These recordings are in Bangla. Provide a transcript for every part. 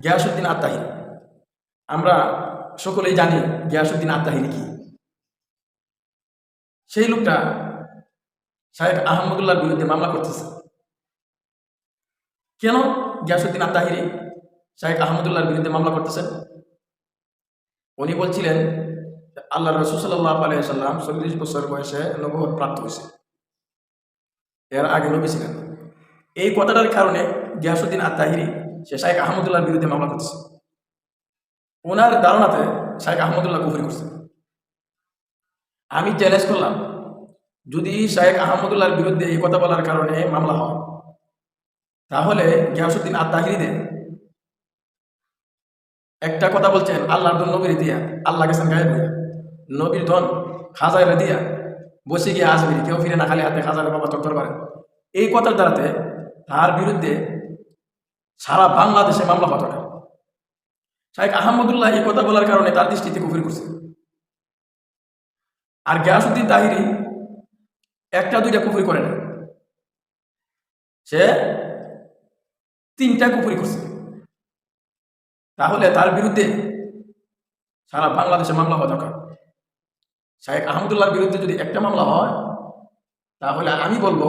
গিয়াসউদ্দিন আত্মাহিরি। আমরা সকলেই জানি গিয়াসউদ্দিন আত্মাহিরি কি। সেই লোকটা শাহেখ আহমদুল্লাহর বিরুদ্ধে মামলা করতেছে। কেন গিয়াসউদ্দিন আত্মাহিরি শাহেখ আহমদুল্লাহর বিরুদ্ধে মামলা করতেছেন? উনি বলছিলেন আল্লাহ রাসূল সাল্লাল্লাহু আলাইহি ওয়াসাল্লাম ৪০ বছর বয়সে নবুয়ত প্রাপ্ত হয়েছে, এর আগে নবী ছিলেন। এই কথাটার কারণে গিয়াসউদ্দিন আত্মাহিরি সে শাহেখ আহমদুল্লাহর বিরুদ্ধে মামলা করতেছে। ওনার ধারণাতে শাহেখ আহমদুল্লাহ কুফরি করছে। আমি চ্যালেঞ্জ করলাম, যদি শাহেখ আহমদুল্লাহর বিরুদ্ধে এই কথা বলার কারণে মামলা হয়, তাহলে গিয়াসউদ্দিন আত্মাহিরিদের একটা কথা বলছেন আল্লাহর ধন নবীর দিয়া, আল্লাহ গেছেন গায়ে বইয়া, নবীর ধন খাজারে দিয়া বসে গিয়ে আসবি, কেউ ফিরে না খালি হাতে খাজারে বাবা তত্তর পারে। এই কথার দ্বারাতে তার বিরুদ্ধে সারা বাংলাদেশে মামলা হতো না। শাহেখ আহমদুল্লাহ এই কথা বলার কারণে তার দৃষ্টিতে কুফরি করছে। আর গিয়াসউদ্দিন তাহিরি একটা দুইটা কুফরি করে না, সে 3টা কুফরি করছে। তাহলে তার বিরুদ্ধে সারা বাংলাদেশে মামলা হওয়া দরকার। শাহেখ আহমদুল্লাহর বিরুদ্ধে যদি একটা মামলা হয়, তাহলে আমি বলবো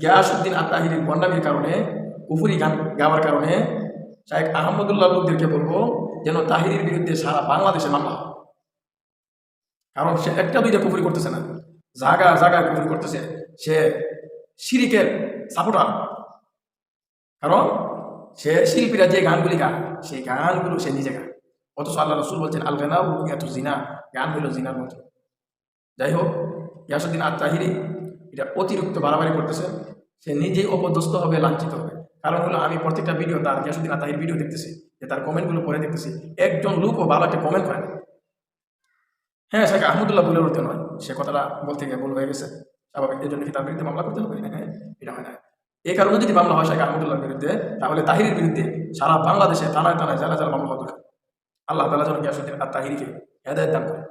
গিয়াসউদ্দিন আত্মাহিরির বন্ডামির কারণে, কুফরি গান গাওয়ার কারণে শাহেখ আহমদুল্লাহ লোকদেরকে বলবো যেন তাহিরির বিরুদ্ধে সারা বাংলাদেশে মামলা হয়। কারণ সে একটা দুইটা কুফরি করতেছে না, জায়গা জায়গায় কুফরি করতেছে। সে শিরিকের সাপোর্টার। কারণ সে শিল্পীরা যে গানগুলি গায়, সেই গানগুলো সে নিজে গায়। অথচ আল্লাহ রাসূল বলছেন আল গানা এত জিনা, গান হইল জিনার মতো। যাই হোক, গিয়াসউদ্দিন আত্মাহিরি এটা অতিরিক্ত বাড়াবাড়ি করতেছে। সে নিজেই অপদস্থ হবে, লাঞ্ছিত হবে। কারণ হলো আমি প্রত্যেকটা ভিডিও, তার গিয়াসউদ্দিন আত্মাহির ভিডিও দেখতেছি, যে তার কমেন্টগুলো পড়ে দেখতেছি, একজন লোকও ভালো একটা কমেন্ট করে না। হ্যাঁ, শাহেখ আহমদুল্লাহ ভুলের উঠতে নয়, সে কথাটা বলতে গিয়ে ভুল হয়ে গেছে, স্বাভাবিক। এই জন্য কি তার বিরুদ্ধে মামলা করতে হবে? হ্যাঁ, এটা হয় না। এই কারণে যদি মামলা হয় শাহেখ আহমদুল্লাহর বিরুদ্ধে, তাহলে তাহিরির বিরুদ্ধে সারা বাংলাদেশে থানায় থানায় জেলা জেলা মামলা হওয়া দরকার। আল্লাহ তাআলা যেন গিয়াসউদ্দিন আত্মাহিরিকে হেদায়েত দান করে।